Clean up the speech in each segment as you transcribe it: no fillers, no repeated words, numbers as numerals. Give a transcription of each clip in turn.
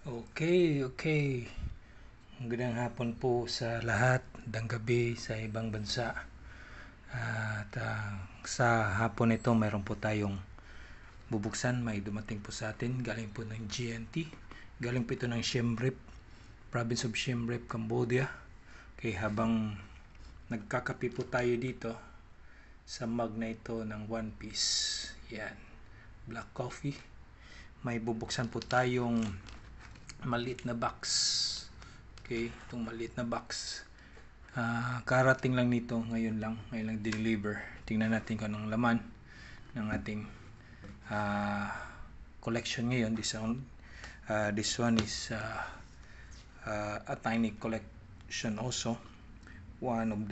Okay. Magandang hapon po sa lahat, magandang gabi sa ibang bansa. At sa hapon ito, mayroon po tayong bubuksan. May dumating po sa atin, galing po ng GNT. Galing po ito ng Siem Reap, Province of Siem Reap, Cambodia. Okay, habang nagkakape po tayo dito sa mug na ito ng One Piece. Yan, black coffee. May bubuksan po tayong maliit na box. Okay, itong maliit na box. Karating lang nito ngayon lang deliver. Tingnan natin kung anong laman ng ating collection ngayon. This one is a tiny collection also. One of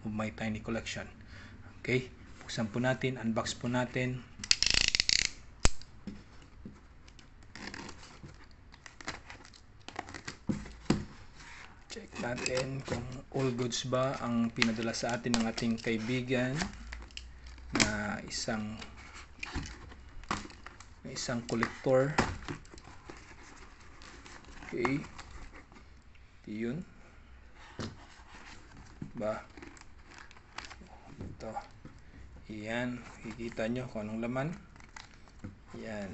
my tiny collection. Okay, buksan po natin, unbox po natin. Check natin kung all goods ba ang pinadala sa atin ng ating kaibigan na isang collector. Okay, yun ba ito, yan, kikita nyo kung anong laman. Yan,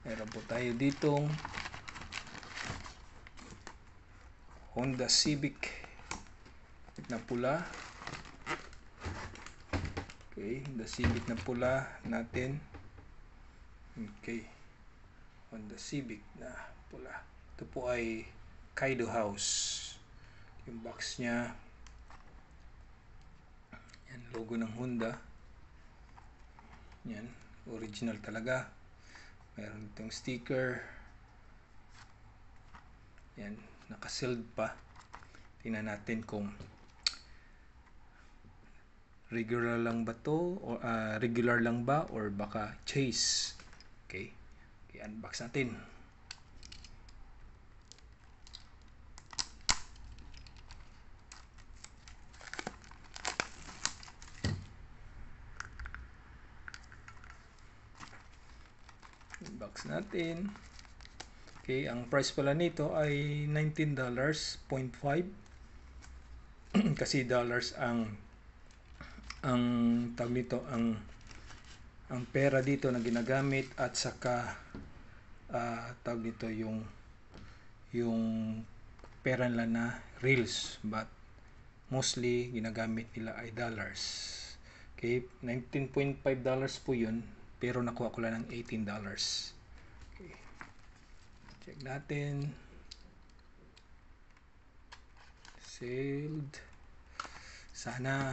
meron po tayo ditong Honda Civic na pula. Okay, Honda Civic na pula natin. Okay, Honda Civic na pula. Ito po ay Kaido House. Yung box nya, yan, logo ng Honda. Yan, original talaga. Meron itong sticker. Yan, naka-sealed pa. Tingnan natin kung regular lang ba to, o regular lang ba, or baka chase. Okay, unbox natin. Unbox natin. Okay, ang price pala nito ay $19.5 kasi dollars ang tawag nito, ang pera dito na ginagamit, at saka tawag nito yung pera nila na reals, but mostly ginagamit nila ay dollars. Okay, $19.5 po yun, pero nakuha ko lang ng $18. Okay, check natin. Sealed. Sana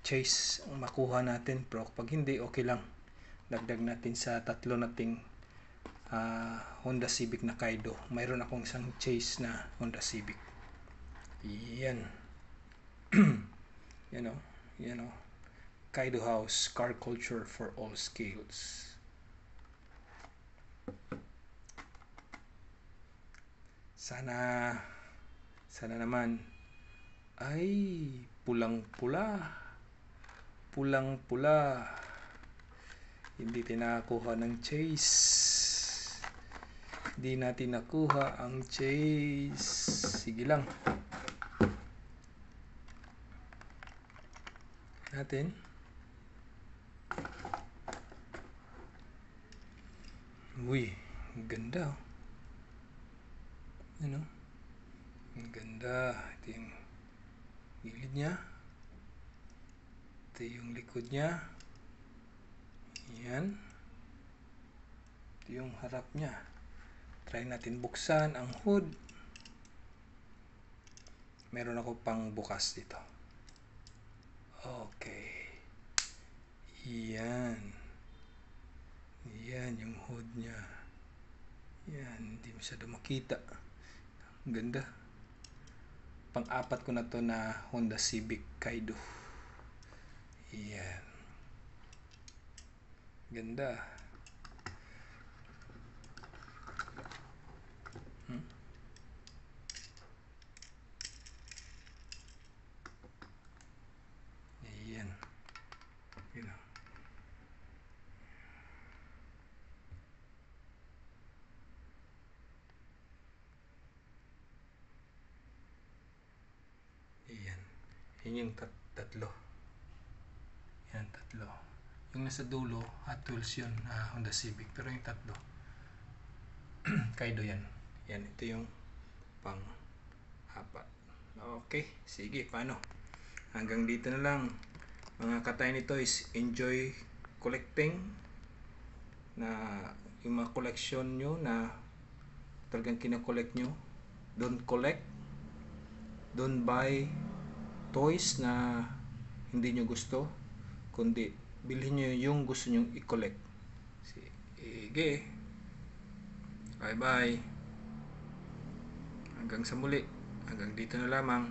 chase ang makuha natin, pero pag hindi, okay lang. Dagdag natin sa tatlo nating Honda Civic na Kaido. Mayroon akong isang chase na Honda Civic. Yan. you know, Kaido House, car culture for all scales. Sana naman ay pulang-pula. Hindi tinakuha ng chase. Hindi natin nakuha ang chase. Sige lang. Natin. Uy, ang ganda. Ano? Ang ganda. Ito yung gilid niya. Ito yung likod niya. Yan. Ito yung harap niya. Try natin buksan ang hood. Meron ako pang bukas dito. Okay. Yan. Yan yung hood niya. Yan, hindi masyado makita. Ang ganda. Pang-apat ko na to na Honda Civic Kaido. Yan. Ganda. Yan. Yun yung tatlo. Yan, tatlo. Yung nasa dulo, Hot Wheels yun, Honda Civic. Pero yung tatlo, Kaido yan. Yan, ito yung pang-apat. Okay, sige, paano? Hanggang dito na lang. Mga katay nito is enjoy collecting, na yung mga collection nyo na talagang kinakollect nyo. Don't collect, don't buy toys na hindi nyo gusto, kundi bilhin nyo yung gusto nyo i-collect. Sige, bye bye, hanggang sa muli, hanggang dito na lamang.